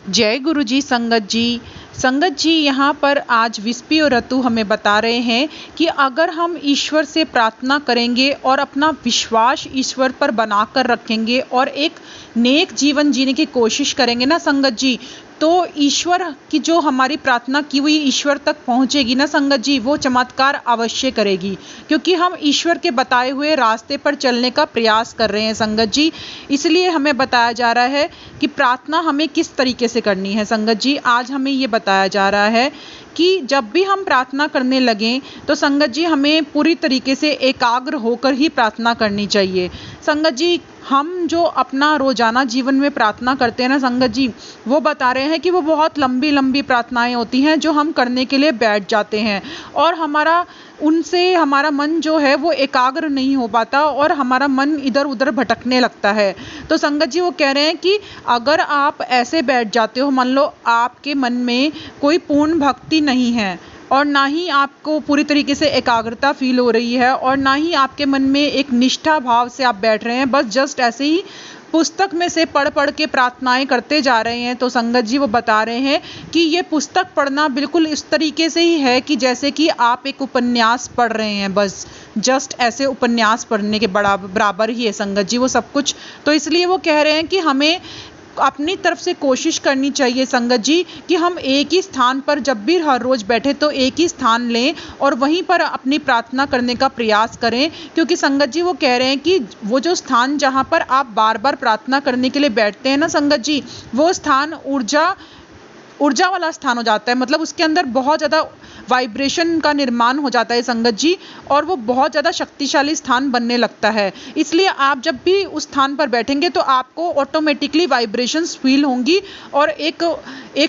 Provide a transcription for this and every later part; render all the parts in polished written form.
जय गुरु जी। संगत जी यहाँ पर आज विस्पी और रतु हमें बता रहे हैं कि अगर हम ईश्वर से प्रार्थना करेंगे और अपना विश्वास ईश्वर पर बनाकर रखेंगे और एक नेक जीवन जीने की कोशिश करेंगे ना संगत जी, तो ईश्वर की जो हमारी प्रार्थना की हुई ईश्वर तक पहुँचेगी ना संगत जी, वो चमत्कार अवश्य करेगी, क्योंकि हम ईश्वर के बताए हुए रास्ते पर चलने का प्रयास कर रहे हैं संगत जी। इसलिए हमें बताया जा रहा है कि प्रार्थना हमें किस तरीके से करनी है संगत जी। आज हमें ये बताया जा रहा है कि जब भी हम प्रार्थना करने लगें तो संगत जी हमें पूरी तरीके से एकाग्र होकर ही प्रार्थना करनी चाहिए। संगत जी हम जो अपना रोजाना जीवन में प्रार्थना करते हैं ना संगत जी, वो बता रहे हैं कि वो बहुत लंबी लंबी प्रार्थनाएं होती हैं जो हम करने के लिए बैठ जाते हैं और उनसे हमारा मन जो है वो एकाग्र नहीं हो पाता और हमारा मन इधर उधर भटकने लगता है। तो संगत जी वो कह रहे हैं कि अगर आप ऐसे बैठ जाते हो, मान लो आपके मन में कोई पूर्ण भक्ति नहीं है और ना ही आपको पूरी तरीके से एकाग्रता फील हो रही है और ना ही आपके मन में एक निष्ठा भाव से आप बैठ रहे हैं, बस जस्ट ऐसे ही पुस्तक में से पढ़ पढ़ के प्रार्थनाएं करते जा रहे हैं, तो संगत जी वो बता रहे हैं कि ये पुस्तक पढ़ना बिल्कुल इस तरीके से ही है कि जैसे कि आप एक उपन्यास पढ़ रहे हैं, बस जस्ट ऐसे उपन्यास पढ़ने के बराबर ही है संगत जी वो सब कुछ। तो इसलिए वो कह रहे हैं कि हमें अपनी तरफ से कोशिश करनी चाहिए संगत जी कि हम एक ही स्थान पर जब भी हर रोज बैठे तो एक ही स्थान लें और वहीं पर अपनी प्रार्थना करने का प्रयास करें, क्योंकि संगत जी वो कह रहे हैं कि वो जो स्थान जहाँ पर आप बार बार प्रार्थना करने के लिए बैठते हैं ना संगत जी, वो स्थान ऊर्जा वाला स्थान हो जाता है, मतलब उसके अंदर बहुत ज़्यादा वाइब्रेशन का निर्माण हो जाता है संगत जी, और वो बहुत ज़्यादा शक्तिशाली स्थान बनने लगता है। इसलिए आप जब भी उस स्थान पर बैठेंगे तो आपको ऑटोमेटिकली वाइब्रेशंस फील होंगी और एक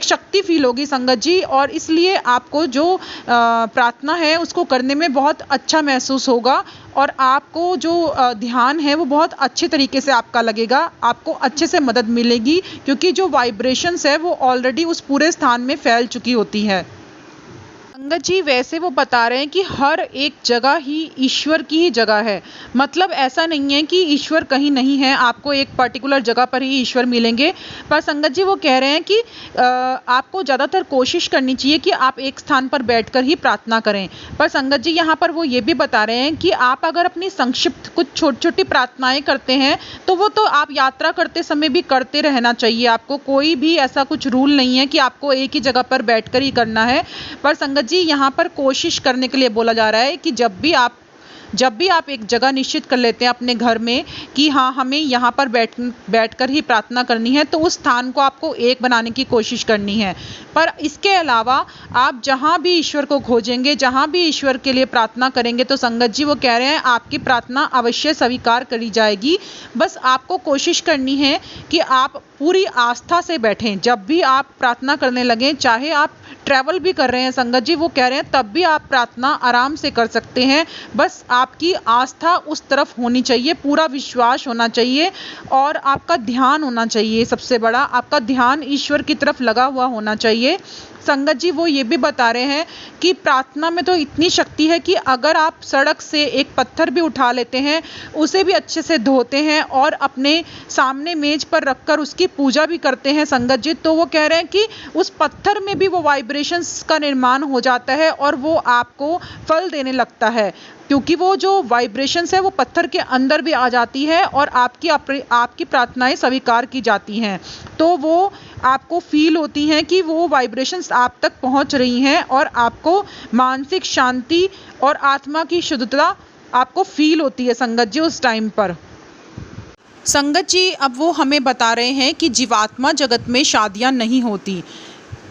शक्ति फील होगी संगत जी, और इसलिए आपको जो प्रार्थना है उसको करने में बहुत अच्छा महसूस होगा और आपको जो ध्यान है वो बहुत अच्छे तरीके से आपका लगेगा, आपको अच्छे से मदद मिलेगी, क्योंकि जो वाइब्रेशंस है वो ऑलरेडी उस पूरे स्थान में फैल चुकी होती है। संगत जी वैसे वो बता रहे हैं कि हर एक जगह ही ईश्वर की ही जगह है, मतलब ऐसा नहीं है कि ईश्वर कहीं नहीं है, आपको एक पर्टिकुलर जगह पर ही ईश्वर मिलेंगे। पर संगत जी वो कह रहे हैं कि आपको ज़्यादातर कोशिश करनी चाहिए कि आप एक स्थान पर बैठकर ही प्रार्थना करें। पर संगत जी यहाँ पर वो ये भी बता रहे हैं कि आप अगर अपनी संक्षिप्त कुछ छोटी छोटी प्रार्थनाएं करते हैं तो वो तो आप यात्रा करते समय भी करते रहना चाहिए, आपको कोई भी ऐसा कुछ रूल नहीं है कि आपको एक ही जगह पर बैठकर ही करना है। पर संगत जी यहाँ पर कोशिश करने के लिए बोला जा रहा है कि जब भी आप एक जगह निश्चित कर लेते हैं अपने घर में कि हाँ हमें यहाँ पर बैठकर ही प्रार्थना करनी है, तो उस स्थान को आपको एक बनाने की कोशिश करनी है। पर इसके अलावा आप जहाँ भी ईश्वर को खोजेंगे, जहाँ भी ईश्वर के लिए प्रार्थना करेंगे, तो संगत जी वो कह रहे हैं आपकी प्रार्थना अवश्य स्वीकार करी जाएगी। बस आपको कोशिश करनी है कि आप पूरी आस्था से बैठें। जब भी आप प्रार्थना करने लगें, चाहे आप ट्रैवल भी कर रहे हैं संगत जी वो कह रहे हैं तब भी आप प्रार्थना आराम से कर सकते हैं, बस आपकी आस्था उस तरफ होनी चाहिए, पूरा विश्वास होना चाहिए और आपका ध्यान होना चाहिए, सबसे बड़ा आपका ध्यान ईश्वर की तरफ लगा हुआ होना चाहिए। संगत जी वो ये भी बता रहे हैं कि प्रार्थना में तो इतनी शक्ति है कि अगर आप सड़क से एक पत्थर भी उठा लेते हैं, उसे भी अच्छे से धोते हैं और अपने सामने मेज पर रखकर उसकी पूजा भी करते हैं संगत जी, तो वो कह रहे हैं कि उस पत्थर में भी वो वाइब्रेशंस का निर्माण हो जाता है और वो आपको फल देने लगता है, क्योंकि वो जो वाइब्रेशंस है वो पत्थर के अंदर भी आ जाती है और आपकी प्रार्थनाएं स्वीकार की जाती हैं, तो वो आपको फील होती हैं कि वो वाइब्रेशंस आप तक पहुंच रही हैं और आपको मानसिक शांति और आत्मा की शुद्धता आपको फील होती है संगत जी उस टाइम पर। संगत जी अब वो हमें बता रहे हैं कि जीवात्मा जगत में शादियां नहीं होती,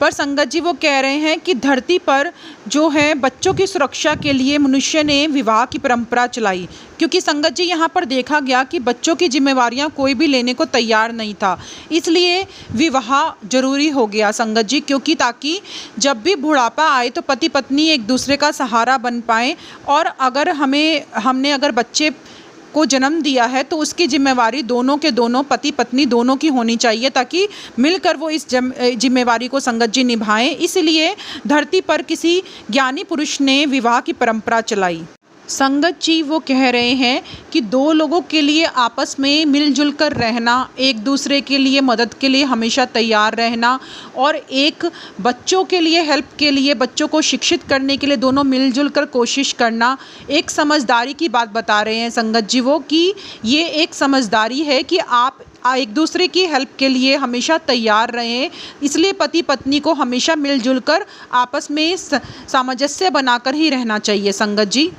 पर संगत जी वो कह रहे हैं कि धरती पर जो है बच्चों की सुरक्षा के लिए मनुष्य ने विवाह की परंपरा चलाई, क्योंकि संगत जी यहाँ पर देखा गया कि बच्चों की जिम्मेवारियाँ कोई भी लेने को तैयार नहीं था, इसलिए विवाह जरूरी हो गया संगत जी, क्योंकि ताकि जब भी बुढ़ापा आए तो पति पत्नी एक दूसरे का सहारा बन पाए, और अगर हमने अगर बच्चे को जन्म दिया है तो उसकी जिम्मेवारी दोनों के दोनों पति पत्नी दोनों की होनी चाहिए, ताकि मिलकर वो इस जिम्मेवारी को संगत जी निभाएं। इसलिए धरती पर किसी ज्ञानी पुरुष ने विवाह की परंपरा चलाई। संगत जी वो कह रहे हैं कि दो लोगों के लिए आपस में मिलजुल कर रहना, एक दूसरे के लिए मदद के लिए हमेशा तैयार रहना, और एक बच्चों के लिए हेल्प के लिए, बच्चों को शिक्षित करने के लिए दोनों मिलजुल कर कोशिश करना, एक समझदारी की बात बता रहे हैं संगत जी वो, कि ये एक समझदारी है कि आप एक दूसरे की हेल्प के लिए हमेशा तैयार रहें। इसलिए पति पत्नी को हमेशा मिलजुल कर आपस में सामंजस्य बनाकर ही रहना चाहिए संगत जी।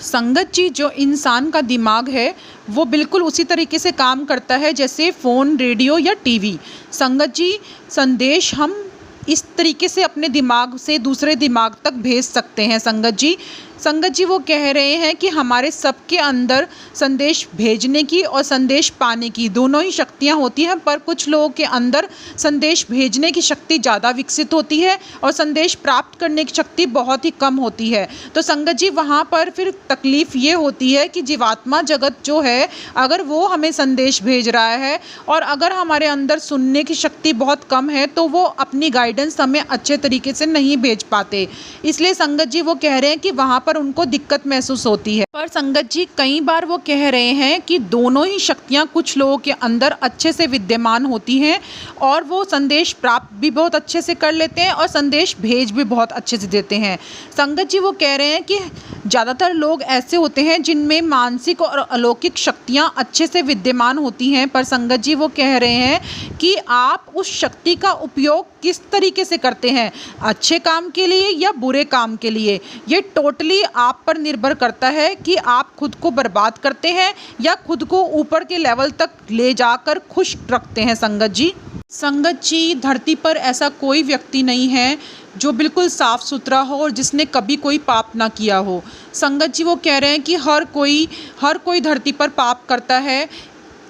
संगत जी, जो इंसान का दिमाग है वो बिल्कुल उसी तरीके से काम करता है जैसे फ़ोन, रेडियो या टीवी। संगत जी, संदेश हम इस तरीके से अपने दिमाग से दूसरे दिमाग तक भेज सकते हैं संगत जी। संगत जी वो कह रहे हैं कि हमारे सबके अंदर संदेश भेजने की और संदेश पाने की दोनों ही शक्तियाँ होती हैं, पर कुछ लोगों के अंदर संदेश भेजने की शक्ति ज़्यादा विकसित होती है और संदेश प्राप्त करने की शक्ति बहुत ही कम होती है। तो संगत जी, वहाँ पर फिर तकलीफ़ ये होती है कि जीवात्मा जगत जो है, अगर वो हमें संदेश भेज रहा है और अगर हमारे अंदर सुनने की शक्ति बहुत कम है, तो वो अपनी गाइडेंस हमें अच्छे तरीके से नहीं भेज पाते। इसलिए संगत जी वो कह रहे हैं कि वहाँ पर उनको दिक्कत महसूस होती है। पर संगत जी, कई बार वो कह रहे हैं कि दोनों ही शक्तियाँ कुछ लोगों के अंदर अच्छे से विद्यमान होती हैं और वो संदेश प्राप्त भी बहुत अच्छे से कर लेते हैं और संदेश भेज भी बहुत अच्छे से देते हैं। संगत जी वो कह रहे हैं कि ज़्यादातर लोग ऐसे होते हैं जिनमें मानसिक और अलौकिक शक्तियाँ अच्छे से विद्यमान होती हैं, पर संगत जी वो कह रहे हैं कि आप उस शक्ति का उपयोग किस तरीके से करते हैं, अच्छे काम के लिए या बुरे काम के लिए, ये टोटली आप पर निर्भर करता है कि आप खुद को बर्बाद करते हैं या खुद को ऊपर के लेवल तक ले जाकर खुश रखते हैं संगत जी। संगत जी, धरती पर ऐसा कोई व्यक्ति नहीं है जो बिल्कुल साफ़ सुथरा हो और जिसने कभी कोई पाप ना किया हो। संगत जी वो कह रहे हैं कि हर कोई धरती पर पाप करता है,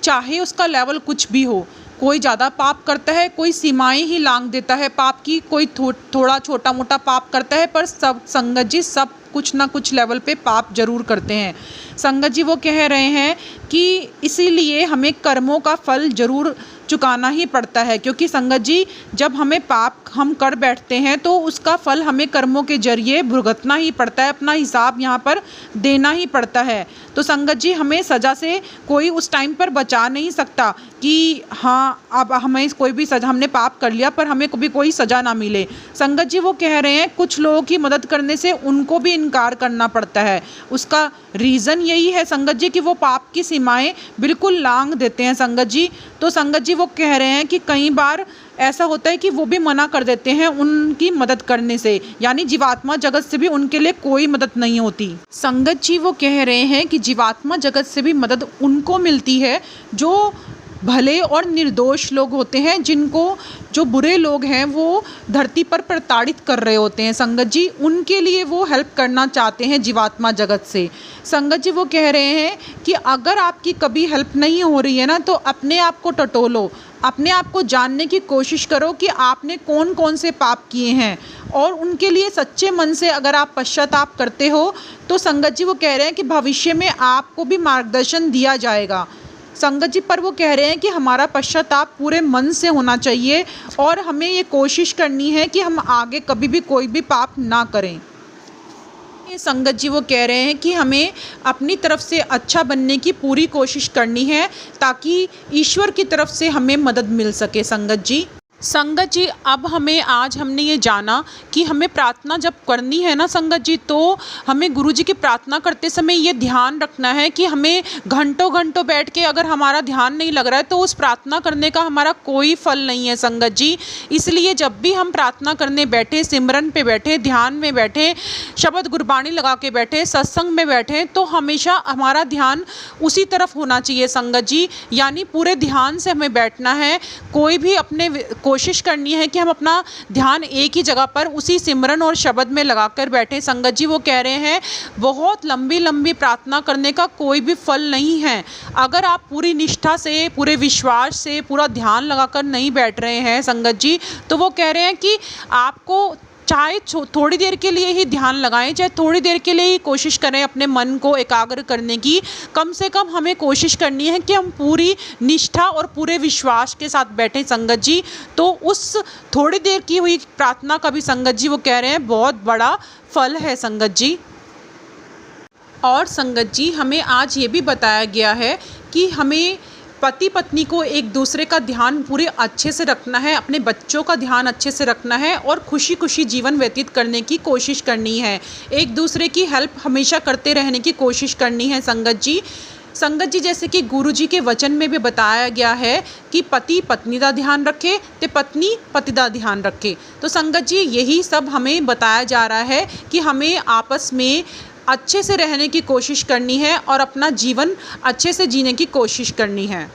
चाहे उसका लेवल कुछ भी हो। कोई ज़्यादा पाप करता है, कोई सीमाएं ही लांघ देता है पाप की, कोई थोड़ा छोटा मोटा पाप करता है, पर सब संगत जी सब कुछ ना कुछ लेवल पे पाप जरूर करते हैं। संगत जी वो कह रहे हैं कि इसीलिए हमें कर्मों का फल जरूर चुकाना ही पड़ता है, क्योंकि संगत जी जब हमें पाप हम कर बैठते हैं तो उसका फल हमें कर्मों के जरिए भुगतना ही पड़ता है, अपना हिसाब यहाँ पर देना ही पड़ता है। तो संगत जी, हमें सज़ा से कोई उस टाइम पर बचा नहीं सकता कि हाँ अब हमें कोई भी सज़ा, हमने पाप कर लिया पर हमें कभी कोई सज़ा ना मिले। संगत जी वो कह रहे हैं कुछ लोगों की मदद करने से उनको भी इनकार करना पड़ता है। उसका रीज़न यही है संगत जी कि वो पाप की सीमाएं बिल्कुल लांघ देते हैं संगत जी। तो संगत जी वो कह रहे हैं कि कई बार ऐसा होता है कि वो भी मना कर देते हैं उनकी मदद करने से, यानी जीवात्मा जगत से भी उनके लिए कोई मदद नहीं होती। संगत जी वो कह रहे हैं कि जीवात्मा जगत से भी मदद उनको मिलती है जो भले और निर्दोष लोग होते हैं, जिनको जो बुरे लोग हैं वो धरती पर प्रताड़ित कर रहे होते हैं संगत जी, उनके लिए वो हेल्प करना चाहते हैं जीवात्मा जगत से। संगत जी वो कह रहे हैं कि अगर आपकी कभी हेल्प नहीं हो रही है ना, तो अपने आप को टटोलो, अपने आप को जानने की कोशिश करो कि आपने कौन कौन से पाप किए हैं, और उनके लिए सच्चे मन से अगर आप पश्चाताप करते हो तो संगत जी वो कह रहे हैं कि भविष्य में आपको भी मार्गदर्शन दिया जाएगा। संगत जी, पर वो कह रहे हैं कि हमारा पश्चाताप पूरे मन से होना चाहिए और हमें ये कोशिश करनी है कि हम आगे कभी भी कोई भी पाप ना करें। संगत जी वो कह रहे हैं कि हमें अपनी तरफ से अच्छा बनने की पूरी कोशिश करनी है ताकि ईश्वर की तरफ से हमें मदद मिल सके संगत जी। संगत जी, अब आज हमने ये जाना कि हमें प्रार्थना जब करनी है ना संगत जी, तो हमें गुरु जी की प्रार्थना करते समय ये ध्यान रखना है कि हमें घंटों घंटों बैठ के अगर हमारा ध्यान नहीं लग रहा है तो उस प्रार्थना करने का हमारा कोई फल नहीं है संगत जी। इसलिए जब भी हम प्रार्थना करने बैठे, सिमरन पे बैठे, ध्यान में बैठे, शब्द गुरबाणी लगा के बैठे, सत्संग में बैठे, तो हमेशा हमारा ध्यान उसी तरफ होना चाहिए संगत जी, यानी पूरे ध्यान से हमें बैठना है। कोई भी अपने कोशिश करनी है कि हम अपना ध्यान एक ही जगह पर उसी सिमरन और शब्द में लगाकर बैठे। संगत जी वो कह रहे हैं बहुत लंबी लंबी प्रार्थना करने का कोई भी फल नहीं है। अगर आप पूरी निष्ठा से, पूरे विश्वास से, पूरा ध्यान लगाकर नहीं बैठ रहे हैं संगत जी, तो वो कह रहे हैं कि आपको चाहे थोड़ी देर के लिए ही ध्यान लगाएं, चाहे थोड़ी देर के लिए ही कोशिश करें अपने मन को एकाग्र करने की, कम से कम हमें कोशिश करनी है कि हम पूरी निष्ठा और पूरे विश्वास के साथ बैठें संगत जी। तो उस थोड़ी देर की हुई प्रार्थना का भी संगत जी वो कह रहे हैं बहुत बड़ा फल है संगत जी। और संगत जी हमें आज ये भी बताया गया है कि हमें पति पत्नी को एक दूसरे का ध्यान पूरे अच्छे से रखना है, अपने बच्चों का ध्यान अच्छे से रखना है और खुशी खुशी जीवन व्यतीत करने की कोशिश करनी है। एक दूसरे की हेल्प हमेशा करते रहने की कोशिश करनी है संगत जी। संगत जी जैसे कि गुरु जी के वचन में भी बताया गया है कि पति पत्नी का ध्यान रखे तो पत्नी पति का ध्यान रखे। तो संगत जी यही सब हमें बताया जा रहा है कि हमें आपस में अच्छे से रहने की कोशिश करनी है और अपना जीवन अच्छे से जीने की कोशिश करनी है।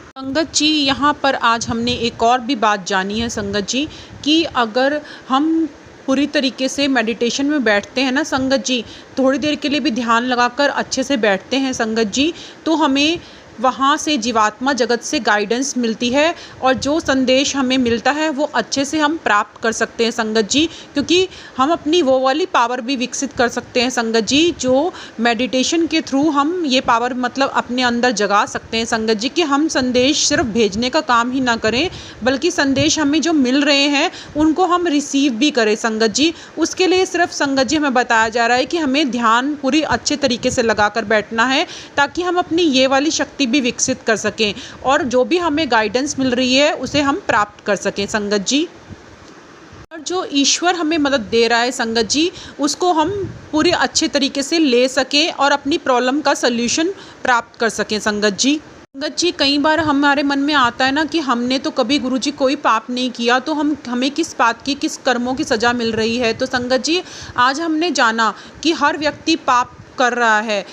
संगत जी यहाँ पर आज हमने एक और भी बात जानी है संगत जी कि अगर हम पूरी तरीके से मेडिटेशन में बैठते हैं ना संगत जी, थोड़ी देर के लिए भी ध्यान लगाकर अच्छे से बैठते हैं संगत जी, तो हमें वहाँ से जीवात्मा जगत से गाइडेंस मिलती है और जो संदेश हमें मिलता है वो अच्छे से हम प्राप्त कर सकते हैं संगत जी। क्योंकि हम अपनी वो वाली पावर भी विकसित कर सकते हैं संगत जी, जो मेडिटेशन के थ्रू हम ये पावर मतलब अपने अंदर जगा सकते हैं संगत जी, कि हम संदेश सिर्फ भेजने का काम ही ना करें बल्कि संदेश हमें जो मिल रहे हैं उनको हम रिसीव भी करें संगत जी। उसके लिए सिर्फ संगत जी हमें बताया जा रहा है कि हमें ध्यान पूरी अच्छे तरीके से लगा कर बैठना है ताकि हम अपनी ये वाली शक्ति भी विकसित कर सकें और जो भी हमें गाइडेंस मिल रही है उसे हम प्राप्त कर सकें संगत जी। और जो ईश्वर हमें मदद दे रहा है संगत जी उसको हम पूरे अच्छे तरीके से ले सकें और अपनी प्रॉब्लम का सल्यूशन प्राप्त कर सकें संगत जी। संगत जी कई बार हमारे मन में आता है ना कि हमने तो कभी गुरुजी कोई पाप नहीं किया तो हमें किस बात की किस कर्मों की सज़ा मिल रही है। तो संगत जी आज हमने जाना कि हर व्यक्ति पाप कर रहा है,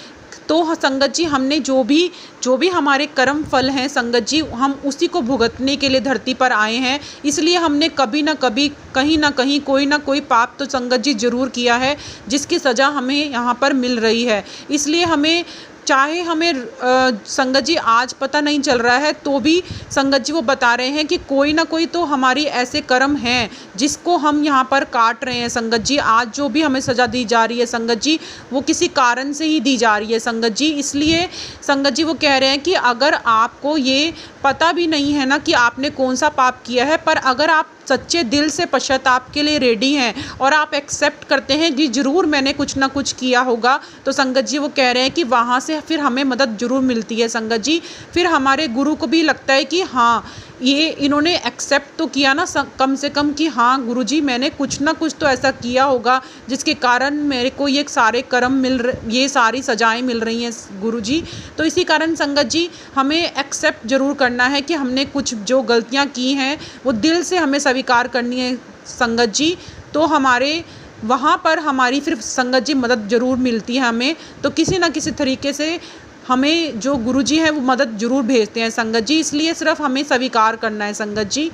तो संगत जी हमने जो भी हमारे कर्म फल हैं संगत जी हम उसी को भुगतने के लिए धरती पर आए हैं। इसलिए हमने कभी ना कभी कहीं ना कहीं कोई ना कोई पाप तो संगत जी ज़रूर किया है जिसकी सज़ा हमें यहाँ पर मिल रही है। इसलिए हमें चाहे हमें संगत जी आज पता नहीं चल रहा है तो भी संगत जी वो बता रहे हैं कि कोई ना कोई तो हमारी ऐसे कर्म हैं जिसको हम यहाँ पर काट रहे हैं संगत जी। आज जो भी हमें सज़ा दी जा रही है संगत जी वो किसी कारण से ही दी जा रही है संगत जी। इसलिए संगत जी वो कह रहे हैं कि अगर आपको ये पता भी नहीं है ना कि आपने कौन सा पाप किया है, पर अगर आप सच्चे दिल से पश्चाताप के लिए रेडी हैं और आप एक्सेप्ट करते हैं कि ज़रूर मैंने कुछ ना कुछ किया होगा, तो संगत जी वो कह रहे हैं कि वहाँ से फिर हमें मदद ज़रूर मिलती है संगत जी। फिर हमारे गुरु को भी लगता है कि हाँ ये इन्होंने एक्सेप्ट तो किया ना कम से कम कि हाँ गुरुजी मैंने कुछ ना कुछ तो ऐसा किया होगा जिसके कारण मेरे को ये सारे कर्म ये सारी सजाएं मिल रही हैं गुरुजी। तो इसी कारण संगत जी हमें एक्सेप्ट ज़रूर करना है कि हमने कुछ जो गलतियाँ की हैं वो दिल से हमें स्वीकार करनी है संगत जी। तो हमारे वहाँ पर हमारी फिर संगत जी मदद ज़रूर मिलती है हमें। तो किसी न किसी तरीके से हमें जो गुरुजी हैं वो मदद ज़रूर भेजते हैं संगत जी। इसलिए सिर्फ हमें स्वीकार करना है संगत जी।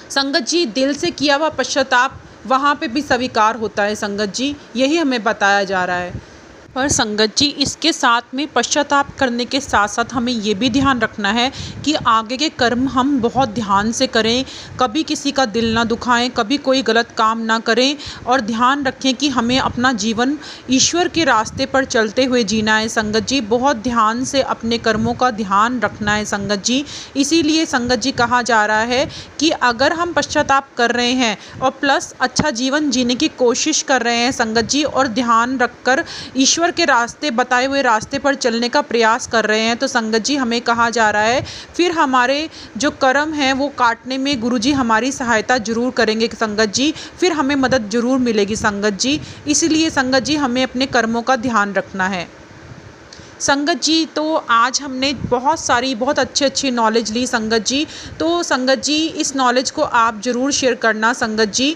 संगत जी दिल से किया हुआ पश्चाताप वहाँ पे भी स्वीकार होता है संगत जी, यही हमें बताया जा रहा है। पर संगत जी इसके साथ में पश्चाताप करने के साथ साथ हमें ये भी ध्यान रखना है कि आगे के कर्म हम बहुत ध्यान से करें, कभी किसी का दिल ना दुखाएं, कभी कोई गलत काम ना करें और ध्यान रखें कि हमें अपना जीवन ईश्वर के रास्ते पर चलते हुए जीना है संगत जी। बहुत ध्यान से अपने कर्मों का ध्यान रखना है संगत जी। इसीलिए संगत जी कहा जा रहा है कि अगर हम पश्चाताप कर रहे हैं और प्लस अच्छा जीवन जीने की कोशिश कर रहे हैं संगत जी और ध्यान रखकर ईश्वर के रास्ते बताए हुए रास्ते पर चलने का प्रयास कर रहे हैं, तो संगत जी हमें कहा जा रहा है फिर हमारे जो कर्म हैं वो काटने में गुरुजी हमारी सहायता जरूर करेंगे संगत जी। फिर हमें मदद जरूर मिलेगी संगत जी। इसलिए संगत जी हमें अपने कर्मों का ध्यान रखना है संगत जी। तो आज हमने बहुत अच्छी नॉलेज ली संगत जी। तो संगत जी इस नॉलेज को आप ज़रूर शेयर करना संगत जी।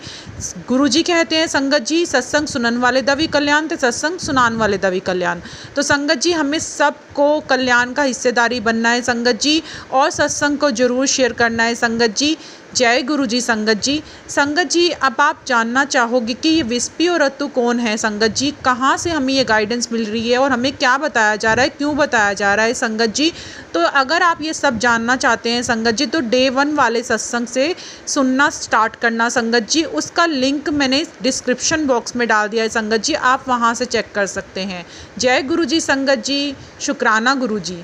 गुरुजी कहते हैं संगत जी सत्संग सुनन वाले दा भी कल्याण ते सत्संग सुनान वाले दा भी कल्याण। तो संगत जी हमें सबको कल्याण का हिस्सेदारी बनना है संगत जी और सत्संग को ज़रूर शेयर करना है संगत जी। जय गुरु जी संगत जी। संगत जी अब आप जानना चाहोगे कि ये विस्पी और रत्तू कौन है संगत जी, कहाँ से हमें ये गाइडेंस मिल रही है और हमें क्या बताया जा रहा है, क्यों बताया जा रहा है संगत जी। तो अगर आप ये सब जानना चाहते हैं संगत जी तो डे 1 वाले सत्संग से सुनना स्टार्ट करना संगत जी। उसका लिंक मैंने डिस्क्रिप्शन बॉक्स में डाल दिया है संगत जी, आप वहाँ से चेक कर सकते हैं। जय गुरु जी संगत जी, शुक्राना गुरु जी।